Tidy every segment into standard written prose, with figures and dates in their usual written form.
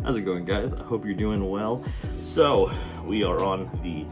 How's it going, guys? I hope you're doing well. So, we are on the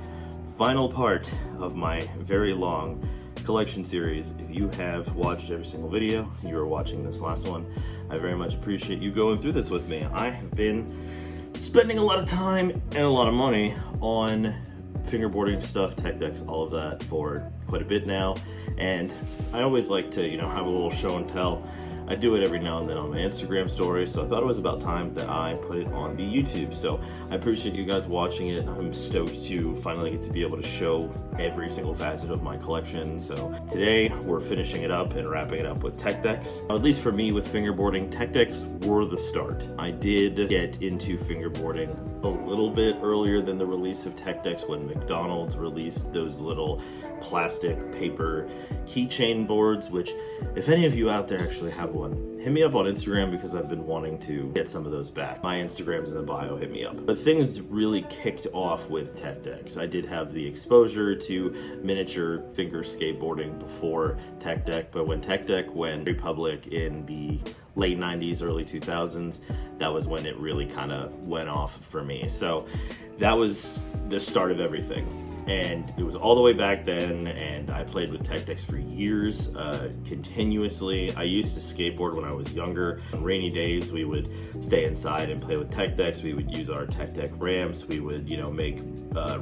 final part of my very long collection series. If you have watched every single video, you are watching this last one, I very much appreciate you going through this with me. I have been spending a lot of time and a lot of money on fingerboarding stuff, tech decks, all of that for quite a bit now, and I always like to, have a little show and tell. I do it every now and then on my Instagram story, so I thought it was about time that I put it on the YouTube. So I appreciate you guys watching it. I'm stoked to finally get to be able to show every single facet of my collection. So today we're finishing it up and wrapping it up with tech decks. At least for me with fingerboarding, tech decks were the start. I did get into fingerboarding a little bit earlier than the release of tech decks when McDonald's released those little plastic paper keychain boards, which if any of you out there actually have one, hit me up on Instagram because I've been wanting to get some of those back. My Instagram's in the bio, hit me up. But things really kicked off with tech decks. I did have the exposure to miniature finger skateboarding before tech deck, but when tech deck went very public in the late 90s, early 2000s, that was when it really kind of went off for me. So that was the start of everything. And it was all the way back then, and I played with tech decks for years, continuously. I used to skateboard when I was younger. On rainy days, we would stay inside and play with tech decks. We would use our tech deck ramps. We would, make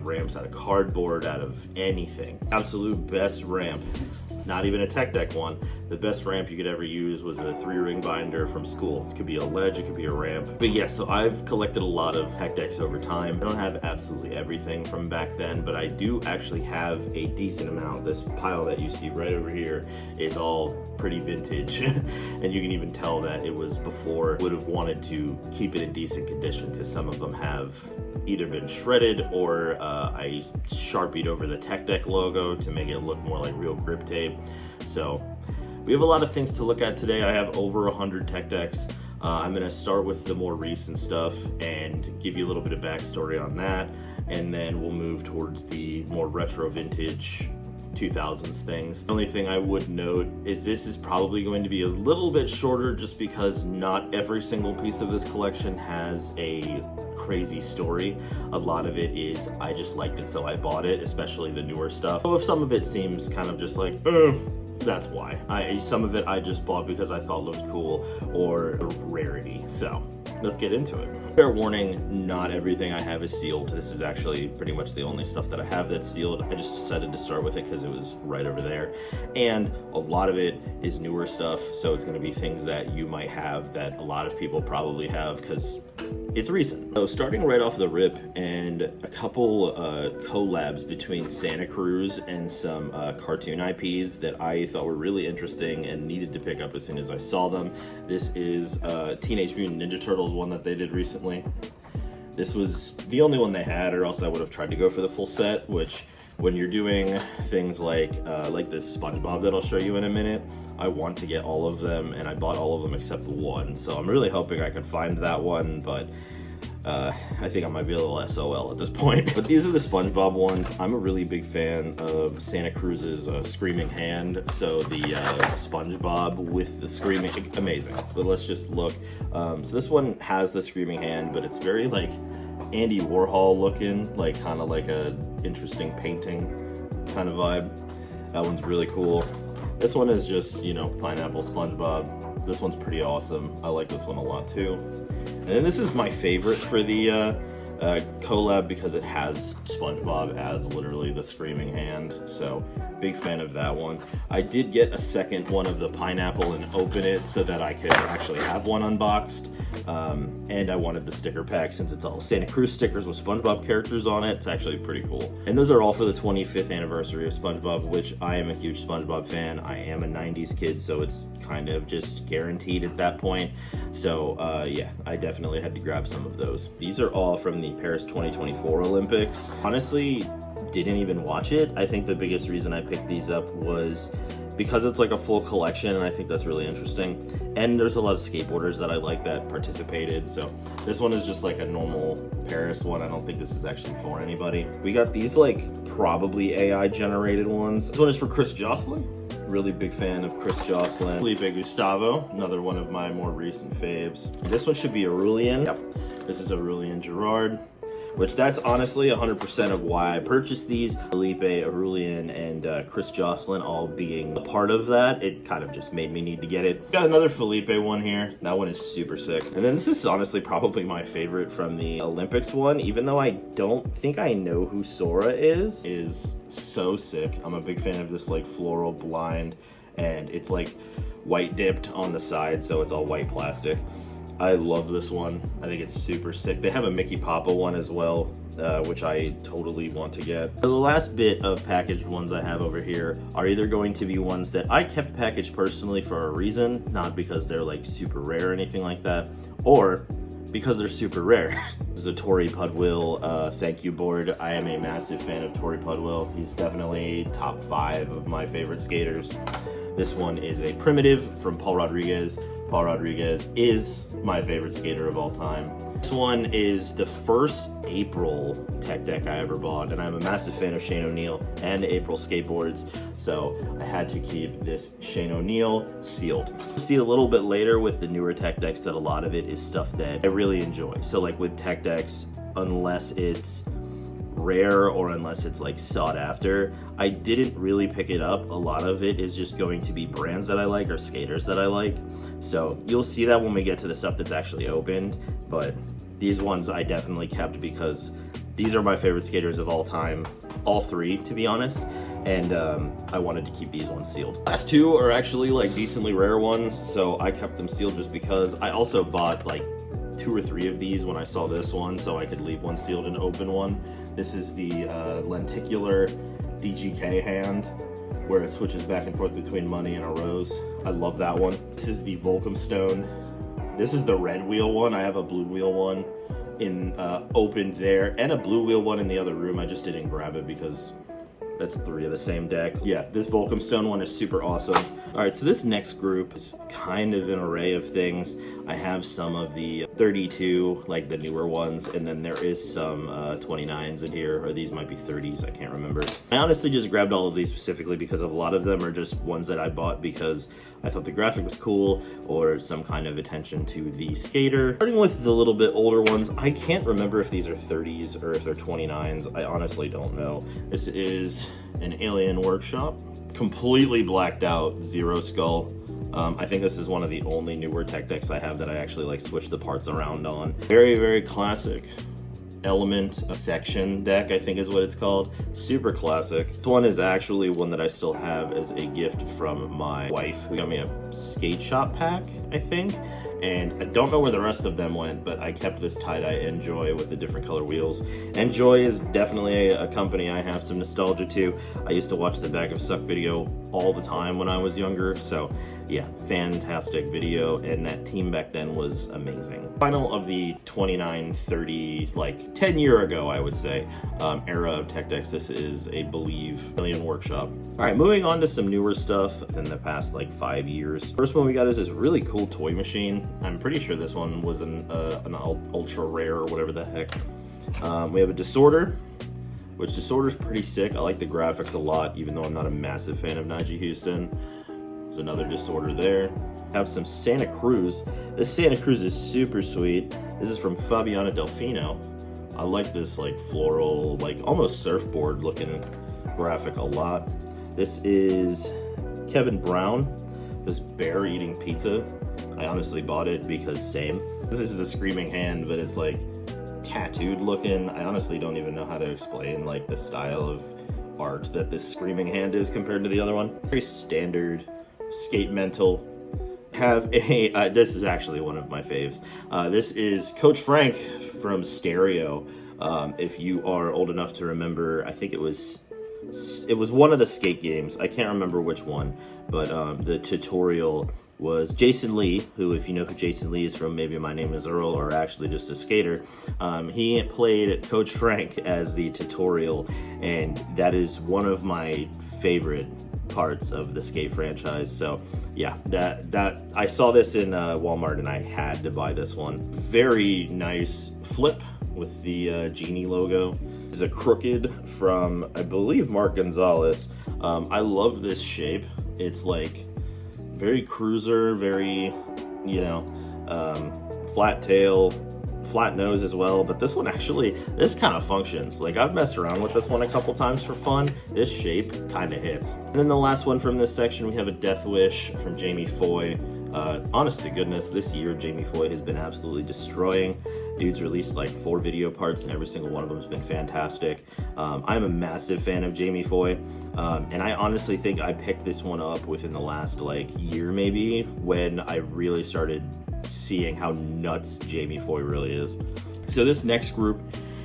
ramps out of cardboard, out of anything. Absolute best ramp, not even a tech deck one. The best ramp you could ever use was a 3-ring binder from school. It could be a ledge, it could be a ramp. But yeah, so I've collected a lot of tech decks over time. I don't have absolutely everything from back then, but I do actually have a decent amount. This pile that you see right over here is all pretty vintage and you can even tell that it was before. Would have wanted to keep it in decent condition because some of them have either been shredded or I sharpied over the tech deck logo to make it look more like real grip tape. So we have a lot of things to look at today. I have over 100 tech decks. I'm going to start with the more recent stuff and give you a little bit of backstory on that, and then we'll move towards the more retro vintage 2000s things. The only thing I would note is this is probably going to be a little bit shorter just because not every single piece of this collection has a crazy story. A lot of it is I just liked it so I bought it, especially the newer stuff. So if some of it seems kind of just like, that's why. Some of it I just bought because I thought looked cool or a rarity. So let's get into it. Fair warning, not everything I have is sealed. This is actually pretty much the only stuff that I have that's sealed. I just decided to start with it because it was right over there. And a lot of it is newer stuff, so it's going to be things that you might have that a lot of people probably have because it's recent. So starting right off the rip, and a couple collabs between Santa Cruz and some cartoon IPs that I thought were really interesting and needed to pick up as soon as I saw them. This is Teenage Mutant Ninja Turtles one that they did recently. This was the only one they had, or else I would have tried to go for the full set, which when you're doing things like this SpongeBob that I'll show you in a minute, I want to get all of them, and I bought all of them except the one. So I'm really hoping I can find that one, but I think I might be a little SOL at this point. But these are the SpongeBob ones. I'm a really big fan of Santa Cruz's Screaming Hand. So the SpongeBob with the screaming, amazing. But let's just look. So this one has the Screaming Hand, but it's very like Andy Warhol looking, like kind of like a interesting painting kind of vibe. That one's really cool. This one is just, pineapple SpongeBob. This one's pretty awesome. I like this one a lot too. And then this is my favorite for the collab because it has SpongeBob as literally the Screaming Hand. So big fan of that one. I did get a second one of the pineapple and open it so that I could actually have one unboxed. And I wanted the sticker pack since it's all Santa Cruz stickers with SpongeBob characters on it. It's actually pretty cool. And those are all for the 25th anniversary of SpongeBob, which I am a huge SpongeBob fan. I am a 90s kid, so it's kind of just guaranteed at that point. So yeah, I definitely had to grab some of those. These are all from the Paris 2024 Olympics. Honestly, didn't even watch it. I think the biggest reason I picked these up was because it's like a full collection, and I think that's really interesting. And there's a lot of skateboarders that I like that participated. So this one is just like a normal Paris one. I don't think this is actually for anybody. We got these like probably AI generated ones. This one is for Chris Jocelyn. Really big fan of Chris Jocelyn. Felipe Gustavo, another one of my more recent faves. This one should be Aurelian. Yep, this is Aurelian Gerard, which that's honestly 100% of why I purchased these. Felipe, Aurelian, and Chris Jocelyn all being a part of that. It kind of just made me need to get it. Got another Felipe one here. That one is super sick. And then this is honestly probably my favorite from the Olympics one, even though I don't think I know who Sora is so sick. I'm a big fan of this like floral blind, and it's like white dipped on the side, so it's all white plastic. I love this one. I think it's super sick. They have a Mickey Papa one as well, which I totally want to get. The last bit of packaged ones I have over here are either going to be ones that I kept packaged personally for a reason, not because they're like super rare or anything like that, or because they're super rare. This is a Tori Pudwill thank you board. I am a massive fan of Tori Pudwill. He's definitely top 5 of my favorite skaters. This one is a primitive from Paul Rodriguez. Paul Rodriguez is my favorite skater of all time. This one is the first April tech deck I ever bought, and I'm a massive fan of Shane O'Neill and April Skateboards, so I had to keep this Shane O'Neill sealed. You'll see a little bit later with the newer tech decks that a lot of it is stuff that I really enjoy. So like with tech decks, unless it's rare or unless it's like sought after, I didn't really pick it up. A lot of it is just going to be brands that I like or skaters that I like. So you'll see that when we get to the stuff that's actually opened, but these ones I definitely kept because these are my favorite skaters of all time, all 3 to be honest, and I wanted to keep these ones sealed. Last 2 are actually like decently rare ones, so I kept them sealed just because. I also bought like 2 or 3 of these when I saw this one, so I could leave one sealed and open one. This is the lenticular DGK hand, where it switches back and forth between money and a rose. I love that one. This is the Volcom Stone. This is the red wheel one. I have a blue wheel one in opened there, and a blue wheel one in the other room. I just didn't grab it because that's 3 of the same deck. Yeah, this Volcom Stone one is super awesome. All right, so this next group is kind of an array of things. I have some of the 32, like the newer ones, and then there is some 29s in here, or these might be 30s, I can't remember. I honestly just grabbed all of these specifically because a lot of them are just ones that I bought because I thought the graphic was cool or some kind of attention to the skater. Starting with the little bit older ones, I can't remember if these are 30s or if they're 29s. I honestly don't know. This is an Alien Workshop, completely blacked out, zero skull. I think this is one of the only newer tech decks I have that I actually like switch the parts around on. Very, very classic element section deck, I think is what it's called. Super classic. This one is actually one that I still have as a gift from my wife, who got me a skate shop pack, I think. And I don't know where the rest of them went, but I kept this tie-dye Enjoy with the different color wheels. Enjoy is definitely a company I have some nostalgia to. I used to watch the Bag of Suck video all the time when I was younger, so yeah, fantastic video, and that team back then was amazing. Final of the 29, 30, like 10 year ago, I would say, era of tech decks. This is a Believe Alien Workshop. All right, moving on to some newer stuff in the past like 5 years. First one we got is this really cool toy machine. I'm pretty sure this one was an ultra rare or whatever the heck. We have a Disorder, which Disorder's pretty sick. I like the graphics a lot, even though I'm not a massive fan of Najee Houston. There's another Disorder there. Have some Santa Cruz. This Santa Cruz is super sweet. This is from Fabiana Delfino. I like this like floral, like almost surfboard looking graphic a lot. This is Kevin Brown, this bear eating pizza. I honestly bought it because same. This is the Screaming Hand, but it's like tattooed looking. I honestly don't even know how to explain like the style of art that this Screaming Hand is compared to the other one. Very standard skate mental. Have a this is actually one of my faves. This is Coach Frank from Stereo. If you are old enough to remember, I think it was one of the skate games. I can't remember which one, but the tutorial was Jason Lee, who, if you know who Jason Lee is from, maybe My Name is Earl, or actually just a skater. He played Coach Frank as the tutorial, and that is one of my favorite parts of the skate franchise. So yeah, that I saw this in Walmart and I had to buy this one. Very nice flip with the Genie logo. This is a Crooked from, I believe, Mark Gonzalez. I love this shape. It's like very cruiser, very, you know, flat tail, flat nose as well, but this one actually, this kind of functions. Like, I've messed around with this one a couple times for fun. This shape kind of hits. And then the last one from this section, we have a Death Wish from Jamie Foy. Honest to goodness, this year Jamie Foy has been absolutely destroying. Dude's released like 4 video parts and every single one of them has been fantastic. I'm a massive fan of Jamie Foy, and I honestly think I picked this one up within the last like year maybe, when I really started seeing how nuts Jamie Foy really is. So this next group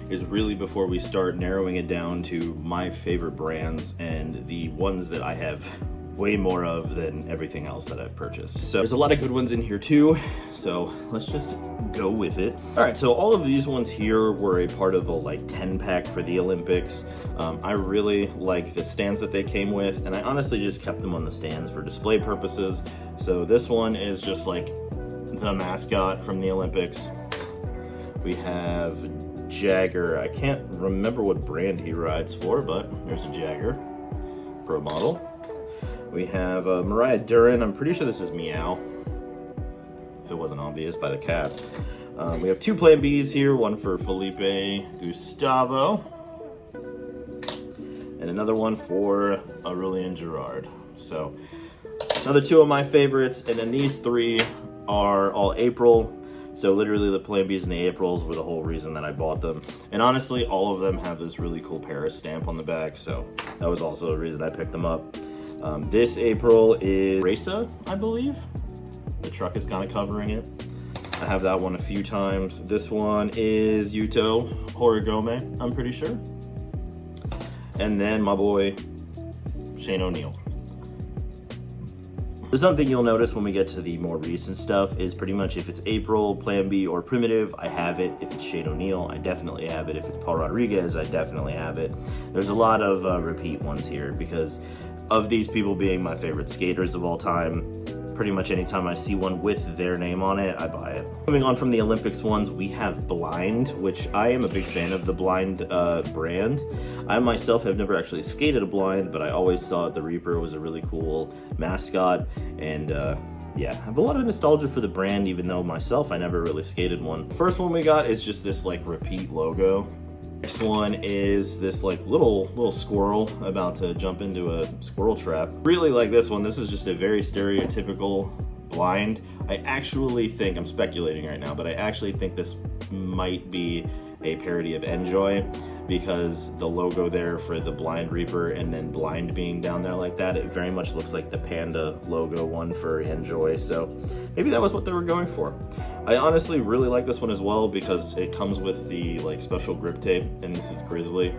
is really before we start narrowing it down to my favorite brands and the ones that I have way more of than everything else that I've purchased. So there's a lot of good ones in here too, so let's just go with it. All right, so all of these ones here were a part of a like 10 pack for the Olympics. I really like the stands that they came with, and I honestly just kept them on the stands for display purposes. So this one is just like the mascot from the Olympics. We have Jagger. I can't remember what brand he rides for, but there's a Jagger Pro model. We have Mariah Duran. I'm pretty sure this is Meow, if it wasn't obvious by the cap. We have 2 Plan Bs here, one for Felipe Gustavo, and another one for Aurelien Gerard. So another 2 of my favorites, and then these 3 are all April. So literally the Plan Bs and the Aprils were the whole reason that I bought them. And honestly, all of them have this really cool Paris stamp on the back, so that was also the reason I picked them up. This April is Raisa, I believe. The truck is kind of covering it. I have that one a few times. This one is Yuto Horigome, I'm pretty sure. And then my boy, Shane O'Neill. Something you'll notice when we get to the more recent stuff is pretty much if it's April, Plan B, or Primitive, I have it. If it's Shane O'Neill, I definitely have it. If it's Paul Rodriguez, I definitely have it. There's a lot of repeat ones here because of these people being my favorite skaters of all time. Pretty much anytime I see one with their name on it, I buy it. Moving on from the Olympics ones, we have Blind, which I am a big fan of the Blind brand. I myself have never actually skated a Blind, but I always thought the Reaper was a really cool mascot, and yeah, I have a lot of nostalgia for the brand, even though myself I never really skated one. First one we got is just this like repeat logo. Next one is this like little squirrel about to jump into a squirrel trap. Really like this one. This is just a very stereotypical Blind. I actually think, I'm speculating right now, but I actually think this might be a parody of Enjoy, because the logo there for the Blind Reaper and then Blind being down there like that, it very much looks like the Panda logo one for Enjoy, so maybe that was what they were going for. I honestly really like this one as well because it comes with the like special grip tape, and this is Grizzly,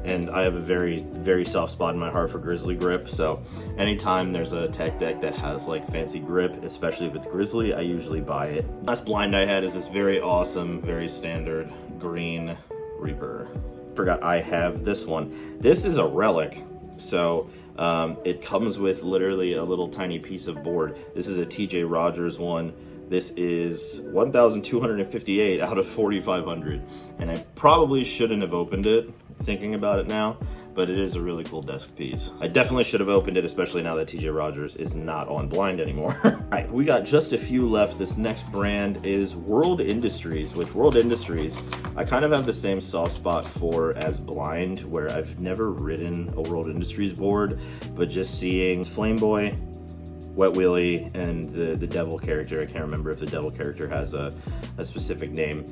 and I have a very soft spot in my heart for Grizzly grip, so anytime there's a tech deck that has like fancy grip, especially if it's Grizzly, I usually buy it. Last Blind I had is this very awesome, very standard green Reaper. Forgot I have this one. This is a relic, so it comes with literally a little tiny piece of board. This is a TJ Rogers one. This is 1,258 out of 4,500, and I probably shouldn't have opened it, thinking about it now, but it is a really cool desk piece. I definitely should have opened it, especially now that TJ Rogers is not on Blind anymore. All right, we got just a few left. This next brand is World Industries, which World Industries, I kind of have the same soft spot for as Blind, where I've never ridden a World Industries board, but just seeing Flame Boy, Wet Willie, and the devil character, I can't remember if the devil character has a specific name.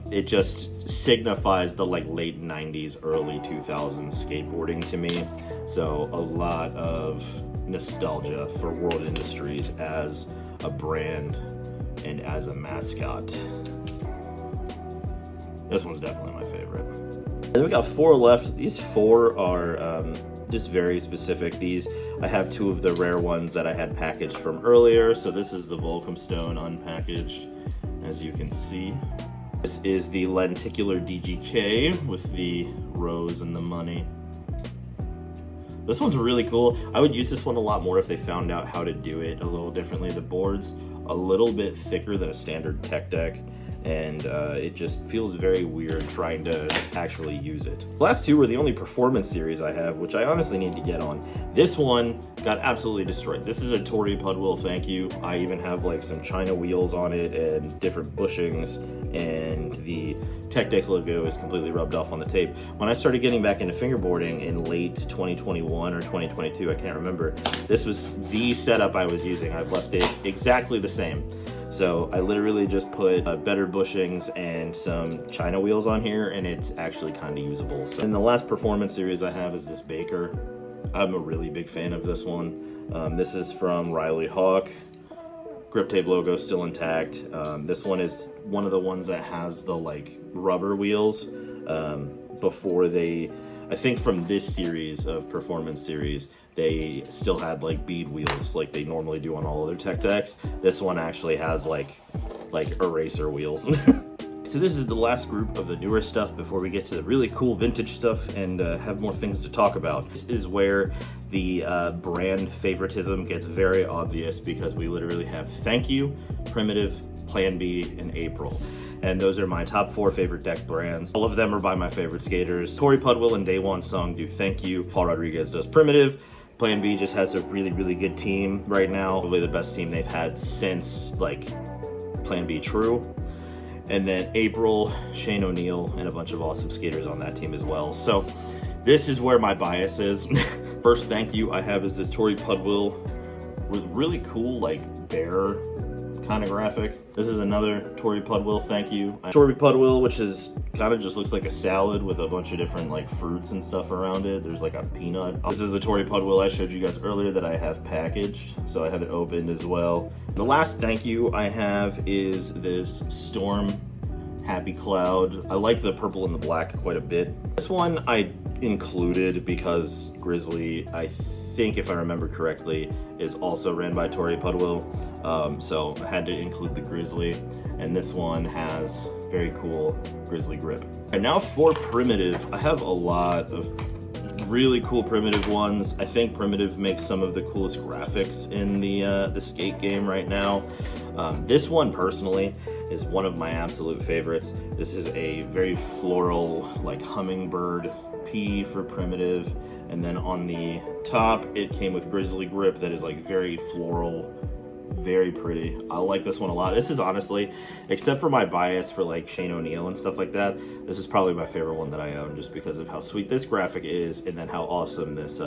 It just signifies the like late 90s, early 2000s skateboarding to me. So a lot of nostalgia for World Industries as a brand and as a mascot. This one's definitely my favorite. And then we got 4 left. These 4 are just very specific. These, I have 2 of the rare ones that I had packaged from earlier. So this is the Volcom Stone unpackaged, as you can see. This is the Lenticular DGK with the rose and the money. This one's really cool. I would use this one a lot more if they found out how to do it a little differently. The board's a little bit thicker than a standard tech deck, and it just feels very weird trying to actually use it. The last two were the only performance series I have, which I honestly need to get on. This one got absolutely destroyed. This is a Tory Pudwill thank you. I even have like some China wheels on it and different bushings, and the Tech Deck logo is completely rubbed off on the tape. When I started getting back into fingerboarding in late 2021 or 2022, I can't remember, this was the setup I was using. I've left it exactly the same. So I literally just put better bushings and some China wheels on here, and it's actually kind of usable. So, and the last performance series I have is this Baker. I'm a really big fan of this one. This is from Riley Hawk. Grip tape logo still intact. This one is one of the ones that has the like rubber wheels. Before they, I think from this series of performance series, they still had like bead wheels like they normally do on all other Tech Decks. This one actually has like eraser wheels. So this is the last group of the newer stuff before we get to the really cool vintage stuff and have more things to talk about. This is where the brand favoritism gets very obvious, because we literally have Thank You, Primitive, Plan B, and April. And those are my top 4 favorite deck brands. All of them are by my favorite skaters. Tory Pudwill and Daewon Sung do Thank You. Paul Rodriguez does Primitive. Plan B just has a really, really good team right now. Probably the best team they've had since like Plan B True. And then April, Shane O'Neill, and a bunch of awesome skaters on that team as well. So this is where my bias is. First Thank You I have is this Tory Pudwill with really cool like bear kind of graphic. This is another Tory Pudwill Thank You. Tory Pudwill, which is kind of just looks like a salad with a bunch of different like fruits and stuff around it. There's like a peanut. This is the Tory Pudwill I showed you guys earlier that I have packaged, so I have it opened as well. The last Thank You I have is this Storm Happy Cloud. I like the purple and the black quite a bit. This one I included because Grizzly, I think if I remember correctly, is also ran by Tory Pudwill. So I had to include the Grizzly, and this one has very cool Grizzly grip. And now for Primitive, I have a lot of really cool Primitive ones. I think Primitive makes some of the coolest graphics in the skate game right now. This one personally is one of my absolute favorites. This is a very floral, like hummingbird P for Primitive, and then on the top it came with Grizzly grip that is like very floral, very pretty. I like this one a lot. This is honestly, except for my bias for like Shane O'Neill and stuff like that, this is probably my favorite one that I own, just because of how sweet this graphic is and then how awesome this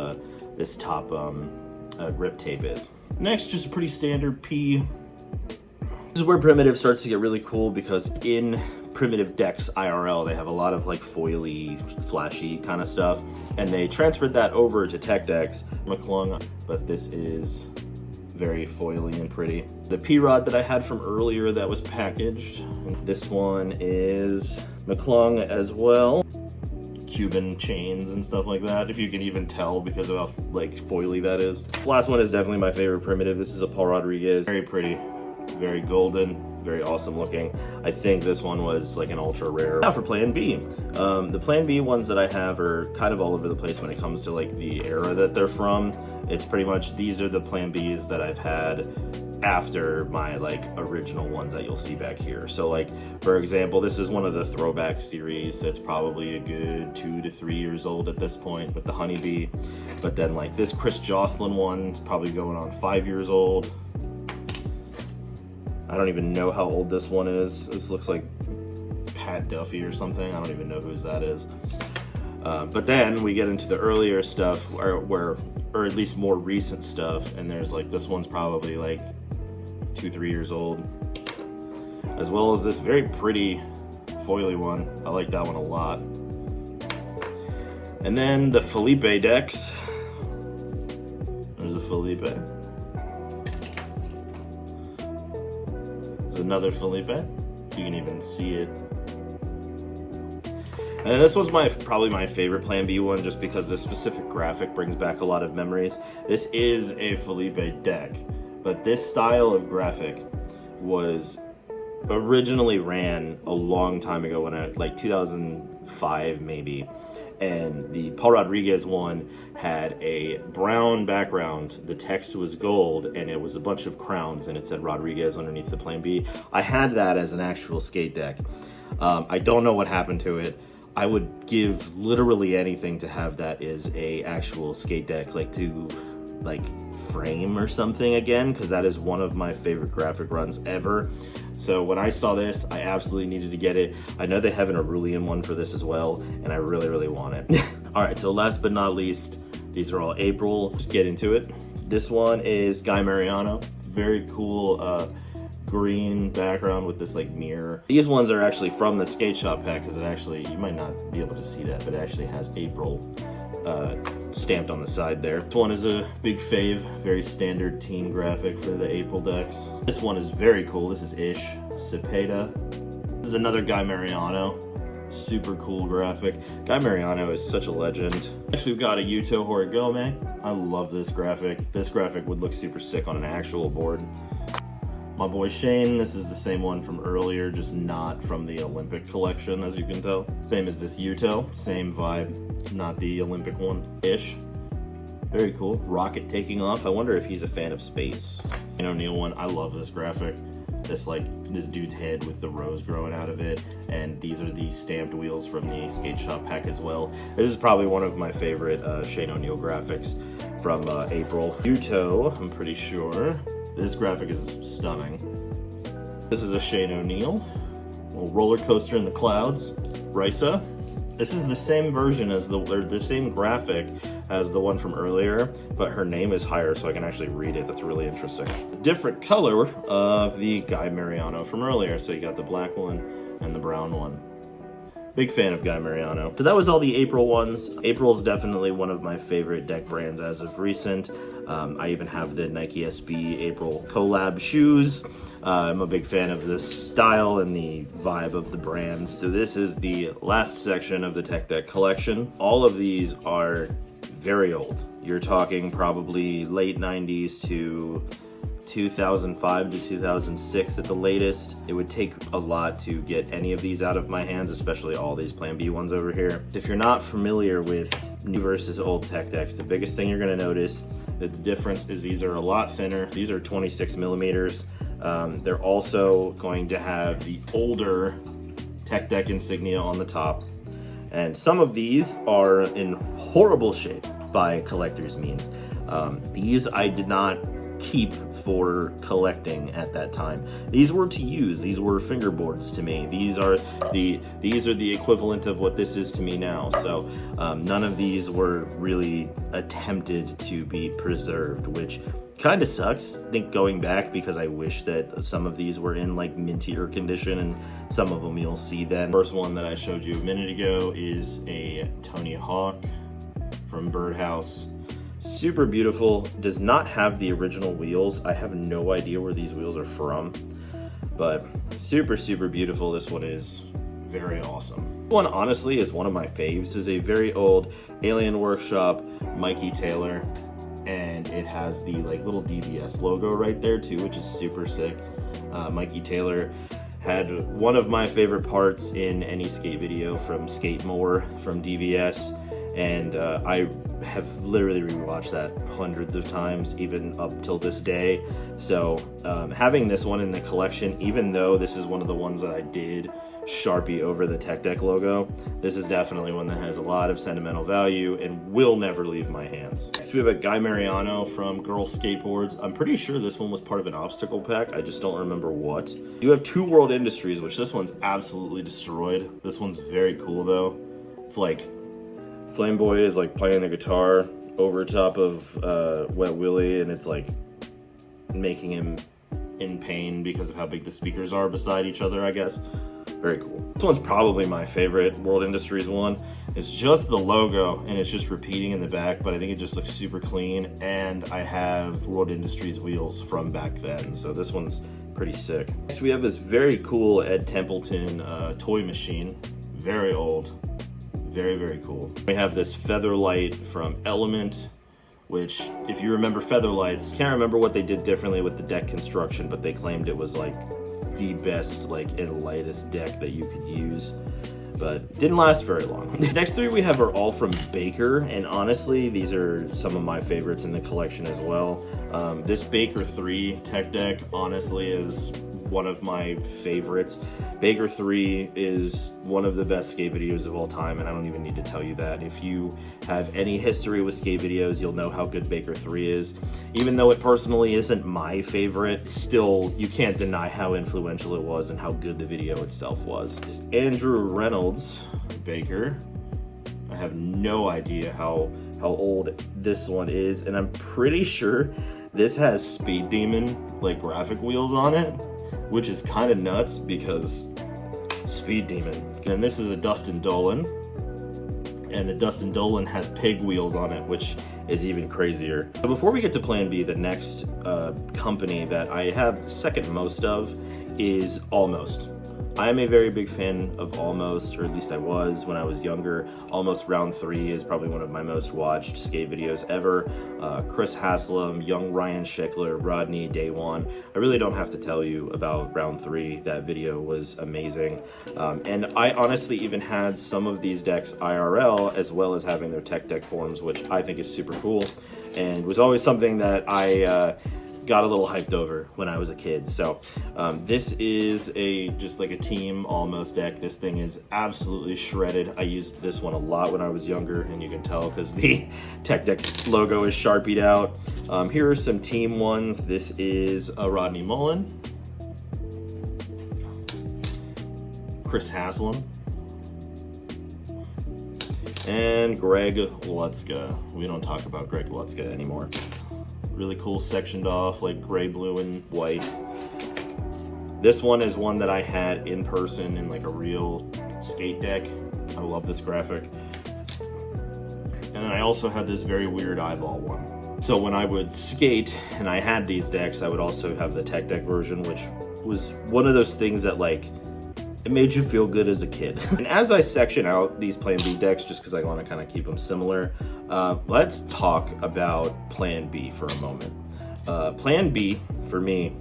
this top grip tape is. Next, just a pretty standard P. This is where Primitive starts to get really cool, because in Primitive decks IRL they have a lot of like foily, flashy kind of stuff, and they transferred that over to Tech Decks. McClung, but this is very foily and pretty. The P-Rod that I had from earlier that was packaged, this one is McClung as well. Cuban chains and stuff like that, if you can even tell because of how like foily that is. Last one is definitely my favorite Primitive. This is a Paul Rodriguez. Very pretty, very golden, very awesome looking. I think this one was like an ultra rare. Now for Plan B. The Plan B ones that I have are kind of all over the place when it comes to like the era that they're from. It's pretty much, these are the Plan Bs that I've had after my like original ones that you'll see back here. So like, for example, this is one of the throwback series that's probably a good 2 to 3 years old at this point with the Honeybee. But then like this Chris Jocelyn one is probably going on 5 years old. I don't even know how old this one is. This looks like Pat Duffy or something. I don't even know whose that is. But then we get into the earlier stuff, or at least more recent stuff, and there's like, this one's probably like 2-3 years old, as well as this very pretty foily one. I like that one a lot. And then the Felipe decks. There's a Felipe. There's another Felipe. You can even see it. And this was probably my favorite Plan B one, just because this specific graphic brings back a lot of memories. This is a Felipe deck, but this style of graphic was originally ran a long time ago, when like 2005 maybe, and the Paul Rodriguez one had a brown background. The text was gold, and it was a bunch of crowns, and it said Rodriguez underneath the Plan B. I had that as an actual skate deck. I don't know what happened to it. I would give literally anything to have that as a actual skate deck, like to frame or something again, because that is one of my favorite graphic runs ever. So when I saw this, I absolutely needed to get it. I know they have an Aurelian one for this as well, and I really, really want it. All right, so last but not least, these are all April. Just get into it. This one is Guy Mariano. Very cool green background with this like mirror. These ones are actually from the skate shop pack, because it actually, you might not be able to see that, but it actually has April stamped on the side there. This one is a big fave, very standard team graphic for the April decks. This one is very cool. This is Ish Cepeda. This is another Guy Mariano. Super cool graphic. Guy Mariano is such a legend. Next we've got a Yuto Horigome. I love this graphic. This graphic would look super sick on an actual board. My boy Shane, this is the same one from earlier, just not from the Olympic collection, as you can tell. Same as this Yuto, same vibe, not the Olympic one-ish. Very cool. Rocket taking off. I wonder if he's a fan of space. Shane O'Neill one, I love this graphic. This dude's head with the rose growing out of it, and these are the stamped wheels from the skate shop pack as well. This is probably one of my favorite Shane O'Neill graphics from April. Yuto, I'm pretty sure. This graphic is stunning. This is a Shane O'Neill. Little roller coaster in the clouds. Risa. This is the same version as the same graphic as the one from earlier, but her name is higher, so I can actually read it. That's really interesting. Different color of the Guy Mariano from earlier. So you got the black one and the brown one. Big fan of Guy Mariano. So that was all the April ones. April is definitely one of my favorite deck brands as of recent. I even have the Nike SB April collab shoes. I'm a big fan of this style and the vibe of the brand. So this is the last section of the tech deck collection. All of these are very old. You're talking probably late 90s to 2005 to 2006 at the latest. It would take a lot to get any of these out of my hands, especially all these Plan B ones over here. If you're not familiar with new versus old tech decks, the biggest thing you're going to notice that the difference is these are a lot thinner. These are 26 millimeters. They're also going to have the older tech deck insignia on the top. And some of these are in horrible shape by collector's means. These I did not keep for collecting at that time. These were to use. These were fingerboards to me. These are the equivalent of what this is to me now. So none of these were really attempted to be preserved, which kind of sucks. I think going back, because I wish that some of these were in like mintier condition, and some of them you'll see then. First one that I showed you a minute ago is a Tony Hawk from Birdhouse. Super beautiful. Does not have the original wheels. I have no idea where these wheels are from, but super, super beautiful. This one is very awesome. This one honestly is one of my faves. Is a very old Alien Workshop Mikey Taylor, and it has the like little DVS logo right there too, which is super sick. Mikey Taylor had one of my favorite parts in any skate video from Skate More from DVS, and I have literally rewatched that hundreds of times, even up till this day. So having this one in the collection, even though this is one of the ones that I did Sharpie over the tech deck logo, this is definitely one that has a lot of sentimental value and will never leave my hands. Next we have a Guy Mariano from Girl Skateboards. I'm pretty sure this one was part of an obstacle pack. I just don't remember what. You have two World Industries, which this one's absolutely destroyed. This one's very cool though. It's like Flameboy is like playing the guitar over top of Wet Willie, and it's like making him in pain because of how big the speakers are beside each other, I guess. Very cool. This one's probably my favorite World Industries one. It's just the logo, and it's just repeating in the back, but I think it just looks super clean, and I have World Industries wheels from back then, so this one's pretty sick. Next we have this very cool Ed Templeton toy machine. Very old. Very, very cool. We have this Featherlight from Element, which, if you remember Featherlights, can't remember what they did differently with the deck construction, but they claimed it was like the best, like, and lightest deck that you could use, but didn't last very long. The next three we have are all from Baker, and honestly, these are some of my favorites in the collection as well. This Baker 3 tech deck, honestly, is one of my favorites. Baker 3 is one of the best skate videos of all time, and I don't even need to tell you that. If you have any history with skate videos, you'll know how good Baker 3 is. Even though it personally isn't my favorite, still, you can't deny how influential it was and how good the video itself was. It's Andrew Reynolds Baker. I have no idea how old this one is, and I'm pretty sure this has Speed Demon, like, graphic wheels on it, which is kind of nuts because Speed Demon. And this is a Dustin Dolan, and the Dustin Dolan has pig wheels on it, which is even crazier. So before we get to Plan B, the next company that I have second most of is Almost. I am a very big fan of Almost, or at least I was when I was younger. Almost Round 3 is probably one of my most watched skate videos ever. Chris Haslam, young Ryan Schickler, Rodney, Day One. I really don't have to tell you about Round 3. That video was amazing. And I honestly even had some of these decks IRL, as well as having their tech deck forms, which I think is super cool, and was always something that I got a little hyped over when I was a kid. So this is just like a team Almost deck. This thing is absolutely shredded. I used this one a lot when I was younger, and you can tell because the tech deck logo is Sharpied out. Here are some team ones. This is a Rodney Mullen, Chris Haslam, and Greg Lutzka. We don't talk about Greg Lutzka anymore. Really cool sectioned off, like gray, blue, and white. This one is one that I had in person in like a real skate deck. I love this graphic. And then I also had this very weird eyeball one. So when I would skate and I had these decks, I would also have the tech deck version, which was one of those things that, like, it made you feel good as a kid. And as I section out these Plan B decks, just because I want to kind of keep them similar, let's talk about Plan B for a moment. Plan B, for me,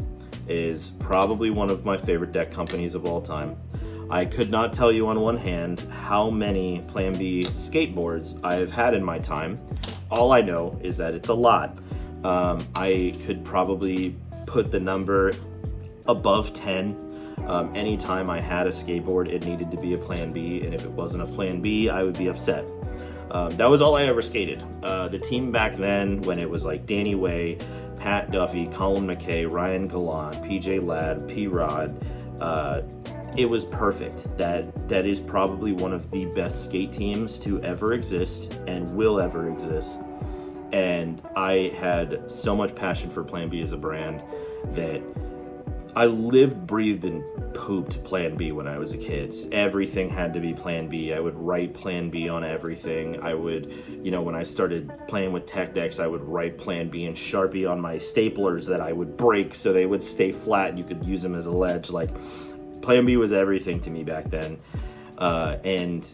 is probably one of my favorite deck companies of all time. I could not tell you on one hand how many Plan B skateboards I have had in my time. All I know is that it's a lot. I could probably put the number above 10. Anytime I had a skateboard, it needed to be a Plan B, and if it wasn't a Plan B, I would be upset. That was all I ever skated. The team back then, when it was like Danny Way, Pat Duffy, Colin McKay, Ryan Gallant, PJ Ladd, P-Rod, it was perfect. That is probably one of the best skate teams to ever exist and will ever exist. And I had so much passion for Plan B as a brand that I lived, breathed, and pooped Plan B when I was a kid. Everything had to be Plan B. I would write Plan B on everything. I would, when I started playing with tech decks, I would write Plan B in Sharpie on my staplers that I would break so they would stay flat and you could use them as a ledge. Like, Plan B was everything to me back then. And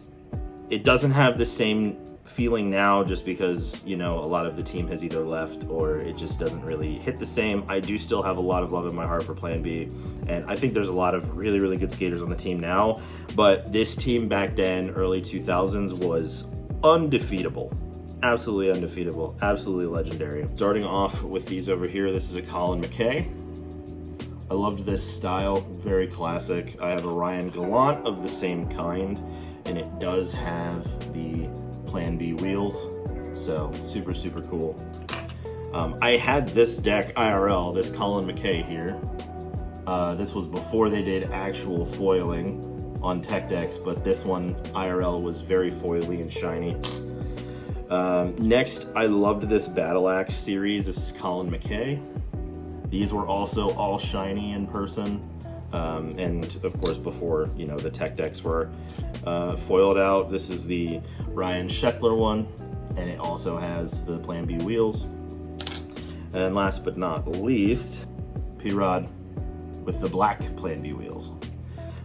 it doesn't have the same feeling now just because, a lot of the team has either left or it just doesn't really hit the same. I do still have a lot of love in my heart for Plan B, and I think there's a lot of really, really good skaters on the team now, but this team back then, early 2000s, was undefeatable. Absolutely undefeatable. Absolutely legendary. Starting off with these over here, this is a Colin McKay. I loved this style, very classic. I have a Ryan Gallant of the same kind, and it does have the Plan B wheels, so super, super cool. I had this deck IRL, this Colin McKay here. This was before they did actual foiling on tech decks, but this one IRL was very foily and shiny. Next, I loved this Battle Axe series. This is Colin McKay. These were also all shiny in person. And of course, before, the tech decks were foiled out. This is the Ryan Schickler one, and it also has the Plan B wheels. And last but not least, P-Rod with the black Plan B wheels.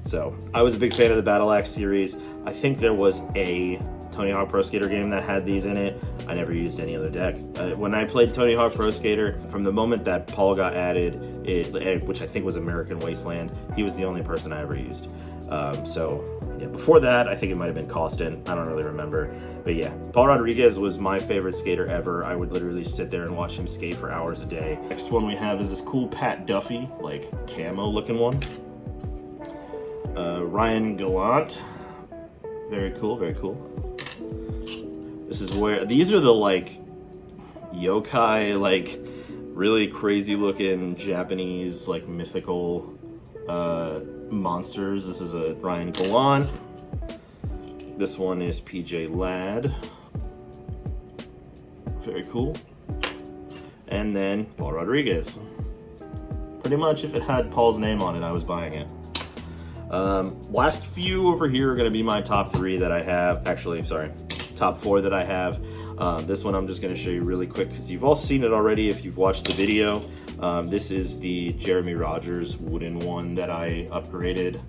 So I was a big fan of the Battle Axe series. I think there was a Tony Hawk Pro Skater game that had these in it. I never used any other deck. When I played Tony Hawk Pro Skater, from the moment that Paul got added, which I think was American Wasteland, he was the only person I ever used. So yeah, before that, I think it might have been Costin. I don't really remember. But yeah, Paul Rodriguez was my favorite skater ever. I would literally sit there and watch him skate for hours a day. Next one we have is this cool Pat Duffy, like camo looking one. Ryan Gallant. Very cool, very cool. This is where, these are the like yokai, like really crazy looking Japanese, like mythical monsters. This is a Ryan Gallant. This one is PJ Ladd. Very cool. And then Paul Rodriguez. Pretty much if it had Paul's name on it, I was buying it. Last few over here are going to be my top 3 that I have. Actually, sorry, top 4 that I have. This one I'm just going to show you really quick because you've all seen it already if you've watched the video. This is the Jeremy Rogers wooden one that I upgraded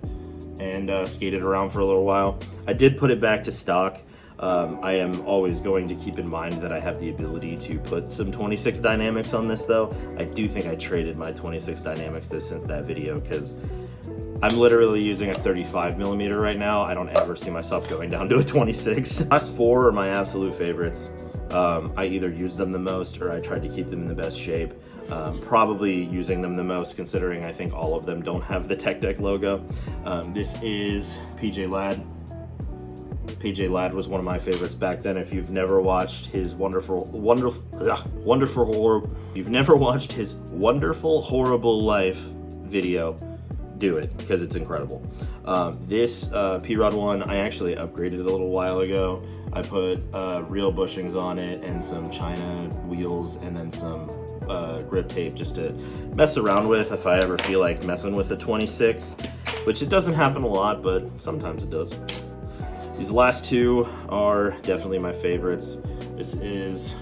and skated around for a little while. I did put it back to stock. I am always going to keep in mind that I have the ability to put some 26 dynamics on this though. I do think I traded my 26 dynamics since that video because I'm literally using a 35mm right now. I don't ever see myself going down to a 26. Last 4 are my absolute favorites. I either use them the most or I tried to keep them in the best shape. Probably using them the most considering I think all of them don't have the Tech Deck logo. This is PJ Ladd. PJ Ladd was one of my favorites back then. If you've never watched his Wonderful Horrible Life video, do it because it's incredible. This P-Rod one, I actually upgraded a little while ago. I put real bushings on it and some China wheels and then some grip tape just to mess around with if I ever feel like messing with the 26, which it doesn't happen a lot, but sometimes it does. These last 2 are definitely my favorites. This is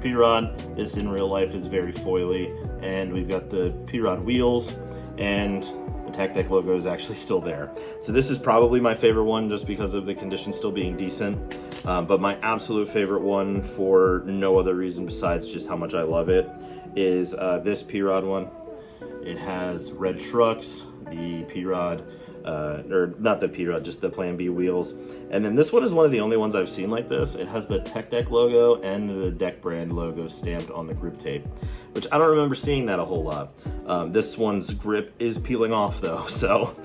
P-Rod. This in real life is very foily, and we've got the P-Rod wheels, and the Tech Deck logo is actually still there. So this is probably my favorite one just because of the condition still being decent. But my absolute favorite one for no other reason besides just how much I love it is this P-Rod one. It has red trucks, the P-Rod, or not the P-Rod, just the Plan B wheels. And then this one is one of the only ones I've seen like this. It has the Tech Deck logo and the Deck brand logo stamped on the grip tape, which I don't remember seeing that a whole lot. This one's grip is peeling off though, so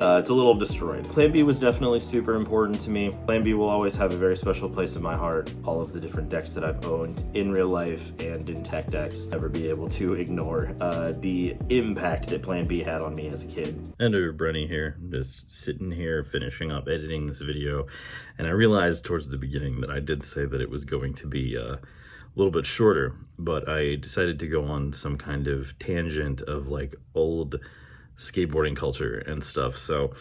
it's a little destroyed. Plan B was definitely super important to me. Plan B will always have a very special place in my heart. All of the different decks that I've owned in real life and in Tech Decks, never be able to ignore the impact that Plan B had on me as a kid. And Brenny here, just sitting here finishing up editing this video, and I realized towards the beginning that I did say that it was going to be a little bit shorter, but I decided to go on some kind of tangent of like old skateboarding culture and stuff. So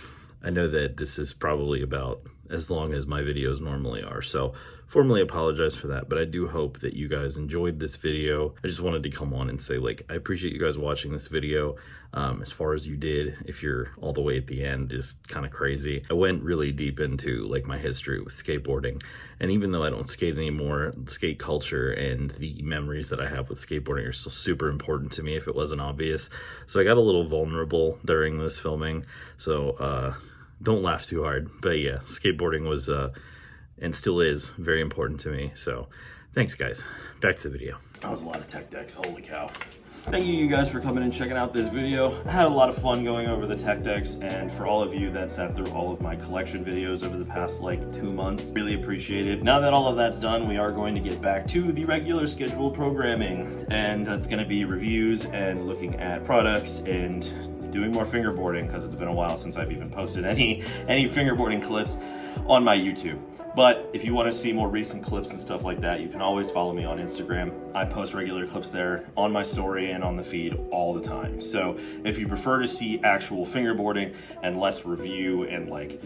I know that this is probably about as long as my videos normally are, so formally apologize for that, but I do hope that you guys enjoyed this video. I just wanted to come on and say, like, I appreciate you guys watching this video. As far as you did, if you're all the way at the end, is kind of crazy. I went really deep into like my history with skateboarding, and even though I don't skate anymore, skate culture and the memories that I have with skateboarding are still super important to me if it wasn't obvious. So I got a little vulnerable during this filming, so don't laugh too hard. But yeah, skateboarding was and still is very important to me. So thanks guys, back to the video. That was a lot of Tech Decks, holy cow. Thank you guys for coming and checking out this video. I had a lot of fun going over the Tech Decks, and for all of you that sat through all of my collection videos over the past like 2 months, really appreciate it. Now that all of that's done, we are going to get back to the regular scheduled programming, and that's going to be reviews and looking at products and doing more fingerboarding, because it's been a while since I've even posted any fingerboarding clips on my YouTube. But if you want to see more recent clips and stuff like that, you can always follow me on Instagram. I post regular clips there on my story and on the feed all the time. So if you prefer to see actual fingerboarding and less review and like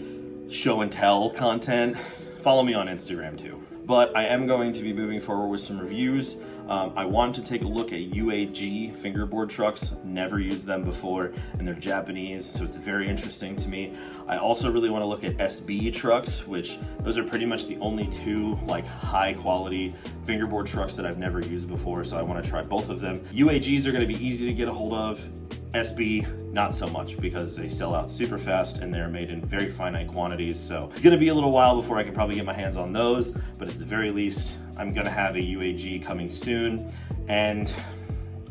show and tell content, follow me on Instagram too. But I am going to be moving forward with some reviews. I want to take a look at UAG fingerboard trucks. Never used them before, and they're Japanese, so it's very interesting to me. I also really want to look at SB trucks, which those are pretty much the only two like high quality fingerboard trucks that I've never used before, so I want to try both of them. UAGs are going to be easy to get a hold of. SB, not so much, because they sell out super fast and they're made in very finite quantities. So it's gonna be a little while before I can probably get my hands on those, but at the very least, I'm gonna have a UAG coming soon, and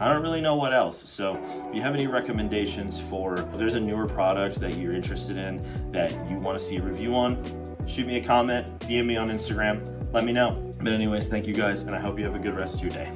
I don't really know what else. So if you have any recommendations for, if there's a newer product that you're interested in that you wanna see a review on, shoot me a comment, DM me on Instagram, let me know. But anyways, thank you guys, and I hope you have a good rest of your day.